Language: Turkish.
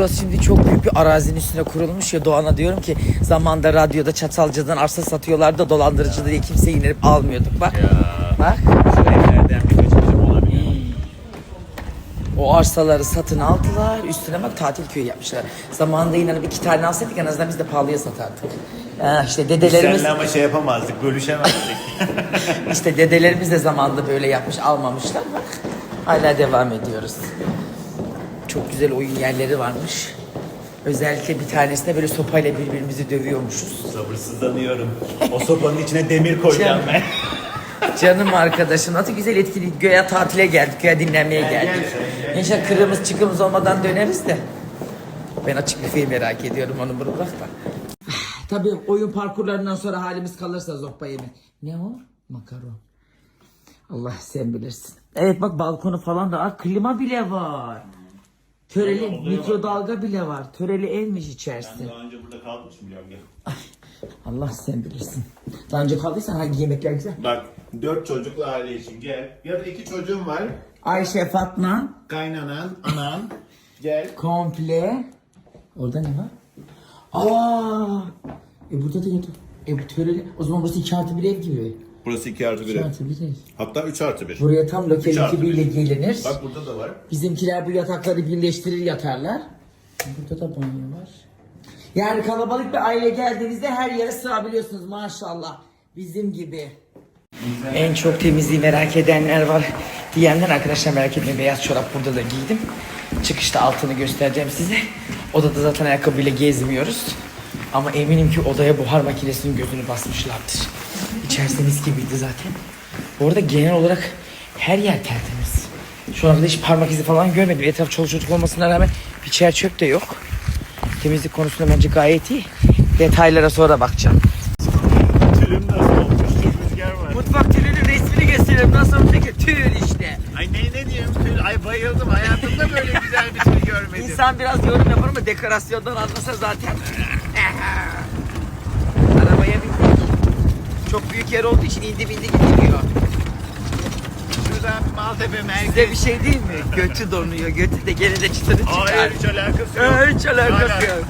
burası şimdi çok büyük bir arazinin üstüne kurulmuş ya. Doğan'a diyorum ki zamanda radyoda Çatalca'dan arsa satıyorlardı da dolandırıcı diye kimseyi indirip almıyorduk bak. Ya. Bak. Şu evlerden bir kaçırcım olabilir. O arsaları satın aldılar. Üstüne bak tatil köyü yapmışlar. Zamanında inanıp 2 tane alsaydık en azından biz de pahalıya satardık. İşte dedelerimiz... Seninle ama şey yapamazdık, bölüşemezdik. İşte dedelerimiz de zamanında böyle yapmış, almamışlar. Bak hala devam ediyoruz. Çok güzel oyun yerleri varmış. Özellikle bir tanesinde böyle sopayla birbirimizi dövüyormuşuz. Sabırsızlanıyorum. O sopanın içine demir koyacağım ben. Canım arkadaşım nasıl güzel etkinlik. Göya tatile geldik, göya dinlenmeye geldik. İnşallah kırığımız çıkımız olmadan döneriz de. Ben açık büfeyi merak ediyorum, onu bırak da. Tabii oyun parkurlarından sonra halimiz kalırsa zoppa yemi. Ne o? Makaron. Allah sen bilirsin. Evet bak balkonu falan da var. Klima bile var. Töreli mikrodalga bile var. Töreli evmiş içerisi. Ben daha önce burada kalmışım biliyorum. Allah sen bilirsin. Daha önce kaldıysan hangi yemekler güzel? Bak 4 çocuklu aile için gel. Ya da 2 çocuğum var. Ayşe, Fatma. Kaynanan, anan. Gel. Komple. Orada ne var? Aa! Burada da yatak. Bu töreli. O zaman burası 2+1 ev gibi. Burası 2+1 ev. 2+1 ev. Hatta 3+1. Buraya tam lokal 3+1. ekibiyle gelinir. Bak burada da var. Bizimkiler bu yatakları birleştirir yatarlar. Burada da banyo var. Yani kalabalık bir aile geldiğinizde her yere sığabiliyorsunuz maşallah. Bizim gibi. En çok temizliği merak edenler var diyenler arkadaşlar merak etmeyin. Beyaz çorap burada da giydim. Çıkışta altını göstereceğim size. Odada zaten ayakkabıyla gezmiyoruz. Ama eminim ki odaya buhar makinesinin gözünü basmışlardır. İçerisi mis gibiydi zaten. Bu arada genel olarak her yer tertemiz. Şu anda hiç parmak izi falan görmedim. Etraf çoluk çocuk olmasına rağmen bir çer çöp de yok. Temizlik konusunda bence gayet iyi. Detaylara sonra bakacağım. Tülüm nasıl olmuştur, rüzgar var. Mutfak tülünün resmini gösteriyorum. Nasıl peki? Tül işte. Ay ne diyeyim tül, ay bayıldım. Hayatımda böyle güzel bir tül görmedim. İnsan biraz yorum yapar ama dekorasyondan anlasa zaten. Arabaya bindik. Çok büyük yer olduğu için indi bindi gidiyor. Şuradan Maltepe merkez. Size bir şey değil mi? Götü donuyor. Götü de gene de çıtırı çıkar. Hayır hiç alakası yok. Hiç alakası yok.